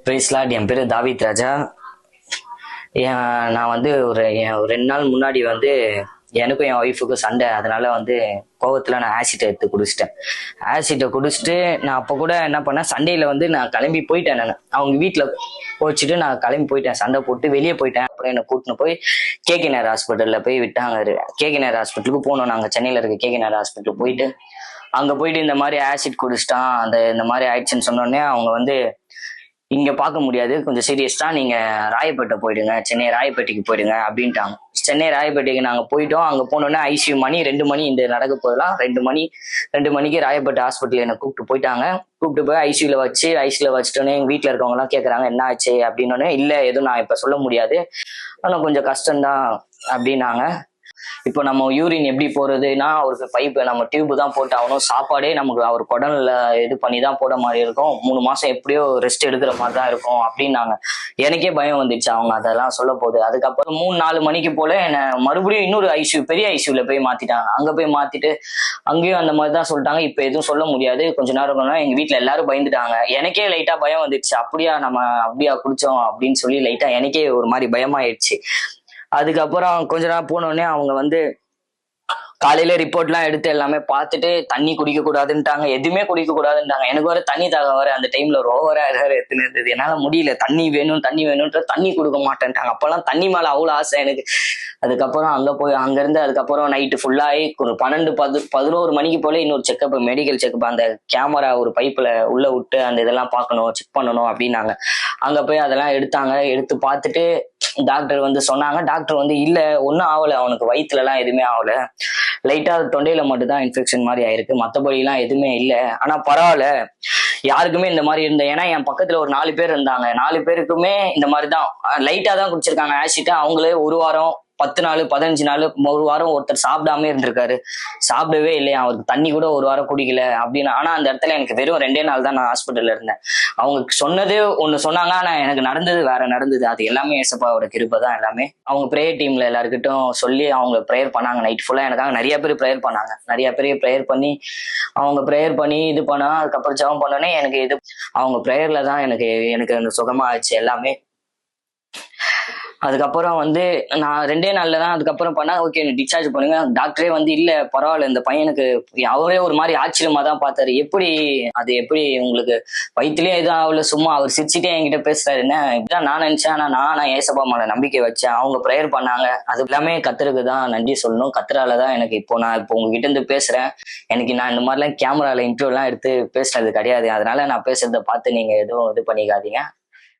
பிரைஸ்லாட். என் பேரு தாவித் ராஜா. நான் வந்து ஒரு 2 நாள் முன்னாடி வந்து எனக்கும் என் ஒய்ஃபுக்கும் சண்டை. அதனால வந்து கோவத்துல நான் ஆசிட்டை எடுத்து குடிச்சிட்டேன். ஆசிட்டை குடிச்சிட்டு நான் அப்போ கூட என்ன பண்ணேன், சண்டையில வந்து நான் கிளம்பி போயிட்டேன். நான் அவங்க வீட்டில் போச்சுட்டு நான் கிளம்பி போயிட்டேன், சண்டை போட்டு வெளியே போயிட்டேன். அப்புறம் என்னை கூட்டின்னு போய் கேகே நேர் ஹாஸ்பிட்டலில் போய் விட்டாங்க. கேகே நேர் ஹாஸ்பிட்டலுக்கு போனோம். நாங்கள் சென்னையில் இருக்க கேகே நேர் ஹாஸ்பிட்டலுக்கு போயிட்டு அங்கே போயிட்டு இந்த மாதிரி ஆசிட் குடிச்சிட்டான், இந்த மாதிரி ஆயிடுச்சுன்னு சொன்னோடனே அவங்க வந்து இங்க பார்க்க முடியாது, கொஞ்சம் சீரியஸ்டா நீங்க ராயப்பேட்டை போயிடுங்க, சென்னை ராயப்பேட்டைக்கு போயிடுங்க அப்படின்ட்டாங்க. சென்னை ராயப்பேட்டைக்கு நாங்க போயிட்டோம். அங்க போனோடனே ஐசியூ மணி 2 மணி, இந்த நடக்க போதெல்லாம் 2 மணிக்கு ராயப்பேட்டை ஹாஸ்பிட்டல் என்னை கூப்பிட்டு போயிட்டாங்க. கூப்பிட்டு போய் ஐசியூல வச்சுட்டோன்னே எங்க வீட்டுல இருக்கவங்க எல்லாம் கேட்கறாங்க என்ன ஆச்சு அப்படின்னோடனே, இல்ல எதுவும் நான் இப்ப சொல்ல முடியாது, ஆனா கொஞ்சம் கஷ்டம்தான் அப்படின்னாங்க. இப்போ நம்ம யூரின் எப்படி போறதுன்னா, அவருக்கு பைப்பு நம்ம டியூப் தான் போட்டு ஆகணும். சாப்பாடே நமக்கு அவர் குடல்ல இது பண்ணி தான் போட மாதிரி இருக்கும். 3 மாசம் எப்படியோ ரெஸ்ட் எடுக்கிற மாதிரி தான் இருக்கும் அப்படின்னாங்க. எனக்கே பயம் வந்துச்சு அவங்க அதெல்லாம் சொல்ல போகுது. அதுக்கப்புறம் 3-4 மணிக்கு போல என்னை மறுபடியும் இன்னொரு ஐசியூ, பெரிய ஐசியூல போய் மாத்திட்டாங்க. அங்க போய் மாத்திட்டு அங்கேயும் அந்த மாதிரி தான் சொல்லிட்டாங்க, இப்ப எதுவும் சொல்ல முடியாது, கொஞ்ச நேரம். எங்க வீட்டுல எல்லாரும் பயந்துட்டாங்க. எனக்கே லைட்டா பயம் வந்துச்சு, அப்படியா குடிச்சோம் அப்படின்னு சொல்லி லைட்டா எனக்கே ஒரு மாதிரி பயமாயிடுச்சு. அதுக்கப்புறம் கொஞ்ச நேரம் போனோடனே அவங்க வந்து காலையில ரிப்போர்ட்லாம் எடுத்து எல்லாமே பார்த்துட்டு தண்ணி குடிக்க கூடாதுன்ட்டாங்க, எதுவுமே குடிக்க கூடாதுன்ட்டாங்க. எனக்கு வர தண்ணி தாக வர அந்த டைம்ல ரோவரா எடுத்துன்னு இருந்தது. என்னால முடியல, தண்ணி வேணும்ன்ற தண்ணி கொடுக்க மாட்டேன்ட்டாங்க. அப்பெல்லாம் தண்ணி மேல அவ்வளவு ஆசை எனக்கு. அதுக்கப்புறம் அங்கிருந்து அதுக்கப்புறம் நைட்டு ஃபுல்லாகி ஒரு 12-11 மணிக்கு போல இன்னொரு செக்அப், மெடிக்கல் செக்அப், அந்த கேமரா ஒரு பைப்ல உள்ள விட்டு அந்த இதெல்லாம் பார்க்கணும், செக் பண்ணணும் அப்படின்னாங்க. அங்க போய் அதெல்லாம் எடுத்து பார்த்துட்டு டாக்டர் வந்து சொன்னாங்க. டாக்டர் வந்து இல்ல ஒன்னும் ஆகல, அவனுக்கு வயிற்றுல எல்லாம் எதுவுமே ஆகல, லைட்டா தொண்டையில மட்டும் தான் இன்ஃபெக்ஷன் மாதிரி ஆயிருக்கு, மற்றபடி எல்லாம் எதுவுமே இல்லை, ஆனா பரவாயில்ல, யாருக்குமே இந்த மாதிரி இருந்த, ஏன்னா என் பக்கத்துல ஒரு 4 பேர் இருந்தாங்க, 4 பேருக்குமே இந்த மாதிரிதான் லைட்டா தான் குடிச்சிருக்காங்க ஆசிட்டா. அவங்களே 1 வாரம் 10 நாள் 15 நாள் 1 வாரம் ஒருத்தர் சாப்பிடாம இருந்திருக்காரு, சாப்பிடவே இல்லையா, அவருக்கு தண்ணி கூட 1 வாரம் குடிக்கல அப்படின்னு. ஆனா அந்த இடத்துல எனக்கு வெறும் 2 நாள் தான் நான் ஹாஸ்பிட்டல்ல இருந்தேன். அவங்க சொன்னது ஒண்ணு சொன்னாங்க, ஆனா எனக்கு நடந்தது வேற நடந்தது. அது எல்லாமே ஏசப்பாவோட கிருபை தான் எல்லாமே. அவங்க ப்ரேயர் டீம்ல எல்லாருக்கிட்டும் சொல்லி அவங்க ப்ரேயர் பண்ணாங்க நைட் ஃபுல்லா. எனக்காக நிறைய பேர் ப்ரேயர் பண்ணாங்க, நிறைய பேர் ப்ரேயர் பண்ணி அவங்க ப்ரேயர் பண்ணி இது பண்ணா. அதுக்கப்புறம் ஜெபம் பண்ணோன்னே எனக்கு அவங்க ப்ரேயர்ல தான் எனக்கு அந்த சுகமா ஆச்சு எல்லாமே. அதுக்கப்புறம் வந்து நான் 2 நாள்ல தான் அதுக்கப்புறம் பண்ணா, ஓகே டிஸ்சார்ஜ் பண்ணுங்க. டாக்டரே வந்து இல்ல பரவாயில்ல, இந்த பையனுக்கு, அவரே ஒரு மாதிரி ஆச்சரியமா தான் பார்த்தாரு, எப்படி உங்களுக்கு வயிற்றுலயே எதுவும் ஆகல, சும்மா அவர் சிரிச்சுட்டே என்கிட்ட பேசுறாரு, என்ன இப்படிதான் நான் நினைச்சேன், ஆனா நான் ஏசப்பா மேல நம்பிக்கை வச்சேன். அவங்க ப்ரேயர் பண்ணாங்க. அது எல்லாமே கத்தருக்கு தான் நன்றி சொல்லணும். கத்தராலதான் எனக்கு நான் இப்போ உங்ககிட்ட இருந்து பேசுறேன். நான் இந்த மாதிரிலாம் கேமரால இன்டர்வியூ எல்லாம் எடுத்து பேசுனது கிடையாது. அதனால நான் பேசுறதை பார்த்து நீங்க எதுவும் இது பண்ணிக்காதீங்க.